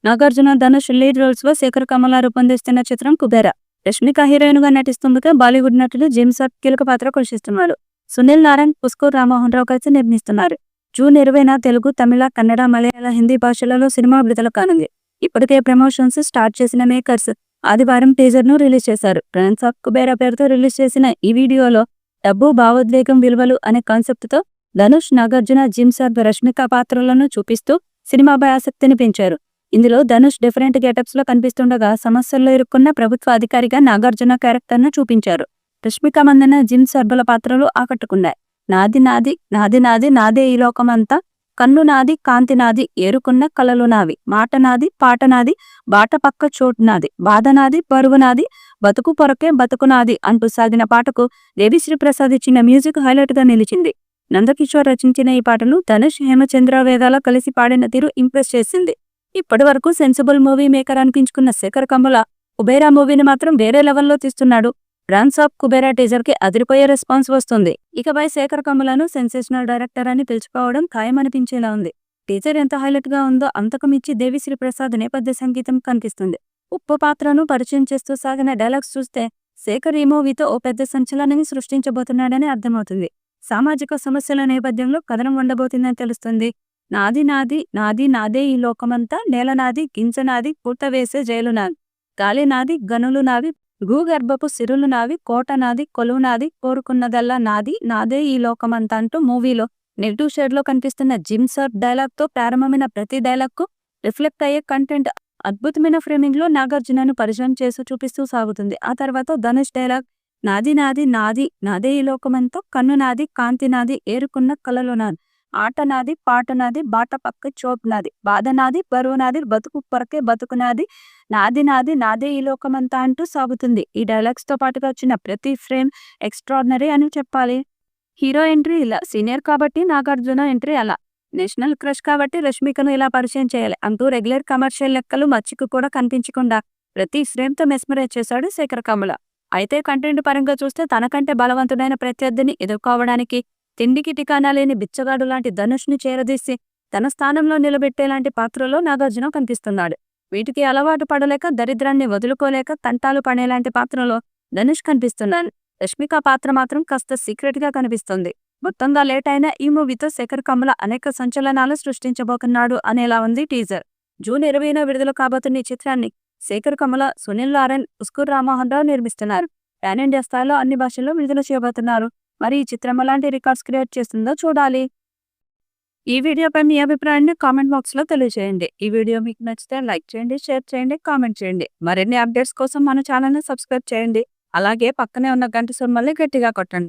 Nagarjuna, Dhanush lead roles లో శేఖర్ కమల రూపొందిస్తున్న చిత్రం Kubera. Rashmika heroine గా నటిస్తుండగా బాలీవుడ్ నటుడు జిమ్ సాబ్ కీలక పాత్ర పోషిస్తున్నారు. సునీల్ నారాయణ్, పుష్కర్ రామ్మోహన్ రావు కలిసి నిర్మిస్తున్నారు. జూన్ 20న తెలుగు, తమిళ, కన్నడ, మలయాళ, హిందీ భాషలలో సినిమా విడుదల కానుంది. ఇప్పటికే ప్రమోషన్స్ స్టార్ట్ చేసిన మేకర్స్ ఆదివారం టీజర్ ను రిలీజ్ చేశారు. ప్లాన్స్ ఆఫ్ కుబేరా పేరుతో రిలీజ్ చేసిన ఈ వీడియోలో డబ్బు, భావోద్వేగం, విలువలు అనే కాన్సెప్ట్ తో ధనుష్, నాగార్జున, జిమ్ సాబ్, రష్మిక పాత్రలను చూపిస్తూ సినిమాపై ఆసక్తిని పెంచారు. ఇందులో ధనుష్ డిఫరెంట్ గెటప్స్ లో కనిపిస్తుండగా సమస్యల్లో ఇరుక్కున్న ప్రభుత్వ అధికారిగా నాగార్జున క్యారెక్టర్ ను చూపించారు. రష్మిక మందన, జిమ్ సాబ్ల పాత్రలు ఆకట్టుకున్నాయి. నాది నాది నాది నాది నాదే ఈ లోకమంతా, కన్ను నాది కాంతి నాది, ఏరుకున్న కలలు నావి, మాట నాది పాట నాది, బాట పక్క చోటు నాది, బాధ నాది పరువు నాది, బతుకు పొరకే బతుకు నాది అంటూ సాగిన పాటకు దేవిశ్రీ ప్రసాద్ ఇచ్చిన మ్యూజిక్ హైలైట్ గా నిలిచింది. నందకిషోర్ రచించిన ఈ పాటను ధనుష్, హేమచంద్ర వేదాల కలిసి పాడిన తీరు ఇంప్రెస్ చేసింది. ఇప్పటి వరకు sensible movie maker అనిపించుకున్న Sekhar Kammula Kubera మూవీని మాత్రం వేరే లెవెల్లో తీస్తున్నాడు. ప్లాన్స్ ఆఫ్ కుబేరా టీజర్ కి అదిరిపోయే రెస్పాన్స్ వస్తుంది. ఇకపై శేఖర్ కమలను సెన్సేషనల్ డైరెక్టర్ అని పిలుచుకోవడం ఖాయమనిపించేలా ఉంది. టీజర్ ఎంత హైలైట్ గా ఉందో అంతకు మించి దేవిశ్రీ ప్రసాద్ నేపథ్య సంగీతం కనిపిస్తుంది. ఉప్పు పాత్రను పరిచయం చేస్తూ సాగిన డైలాగ్స్ చూస్తే శేఖర్ ఈ మూవీతో ఓ పెద్ద సంచలనాన్ని సృష్టించబోతున్నాడని అర్థమవుతుంది. సామాజిక సమస్యల నేపథ్యంలో కథనం ఉండబోతుందని తెలుస్తుంది. నాది నాది నాది నాదే ఈ లోకమంతా, నేల నాది గింజ నాది, పూట వేసే జైలు నాది, గాలి నాది గనులు నావి, భూగర్భపు సిరులు నావి, కోట నాది కొలువు నాది, కోరుకున్నదల్లా నాది నాదే ఈ లోకమంతా అంటూ మూవీలో నెగిటివ్ షేడ్ లో కనిపిస్తున్న జిమ్ సాబ్ డైలాగ్ తో ప్రారంభమైన ప్రతి డైలాగ్ కు రిఫ్లెక్ట్ అయ్యే కంటెంట్ అద్భుతమైన ఫ్రేమింగ్ లో నాగార్జునను పరిచయం చేస్తూ చూపిస్తూ సాగుతుంది. ఆ తర్వాత ధనుష్ డైలాగ్ నాది నాది నాది నాదే ఈ లోకమంతా, కన్ను నాది కాంతి నాది, ఏరుకున్న కలలు నాది, ఆట నాది పాట నాది, బాట పక్క చోటు నాది, బాధ నాది బరువు నాది, బతుకు పొరకే బతుకు నాది, నాది నాది నాదే ఈ లోకమంతా అంటూ సాగుతుంది. ఈ డైలాగ్స్ తో పాటుగా వచ్చిన ప్రతి ఫ్రేమ్ ఎక్స్ట్రాడినరీ అని చెప్పాలి. హీరో ఎంట్రీ ఇలా, సీనియర్ కాబట్టి నాగార్జున ఎంట్రీ అలా, నేషనల్ క్రష్ కాబట్టి రష్మికను ఇలా పరిచయం చేయాలి అంటూ రెగ్యులర్ కమర్షియల్ లెక్కలు మచ్చికు కూడా కనిపించకుండా ప్రతి ఫ్రేమ్ తో మెస్మరైజ్ చేశాడు శేఖర్ కమల. అయితే కంటెంట్ పరంగా చూస్తే తనకంటే బలవంతుడైన ప్రత్యర్థిని ఎదుర్కోవడానికి తిండికి టికానా లేని బిచ్చగాడు లాంటి ధనుష్ ని చేరదీసి తన స్థానంలో నిలబెట్టేలాంటి పాత్రలో నాగార్జున కనిపిస్తున్నాడు. వీటికి అలవాటు పడలేక, దరిద్రాన్ని వదులుకోలేక తంటాలు పడేలాంటి పాత్రలో ధనుష్ కనిపిస్తున్నాడు. రష్మిక పాత్ర మాత్రం కాస్త సీక్రెట్ గా కనిపిస్తుంది. మొత్తంగా లేట్ అయిన ఈ మూవీతో శేఖర్ కమల అనేక సంచలనాలు సృష్టించబోతున్నాడు అనేలా ఉంది టీజర్. జూన్ 20న విడుదల కాబోతున్న ఈ చిత్రాన్ని శేఖర్ కమల, సునీల్ నారాయణ్, పుష్కర్ రామ్మోహన్ రావు నిర్మిస్తున్నారు. పాన్ ఇండియా స్థాయిలో అన్ని భాషల్లో విడుదల చేయబోతున్నారు. మరి ఈ చిత్రం ఎలాంటి రికార్డ్స్ క్రియేట్ చేస్తుందో చూడాలి. ఈ వీడియోపై మీ అభిప్రాయాన్ని కామెంట్ బాక్స్ లో తెలియజేయండి. ఈ వీడియో మీకు నచ్చితే లైక్ చేయండి, షేర్ చేయండి, కామెంట్ చేయండి. మరిన్ని అప్డేట్స్ కోసం మన ఛానల్ ని సబ్స్క్రైబ్ చేయండి. అలాగే పక్కనే ఉన్న గంట సింబల్ని గట్టిగా కొట్టండి.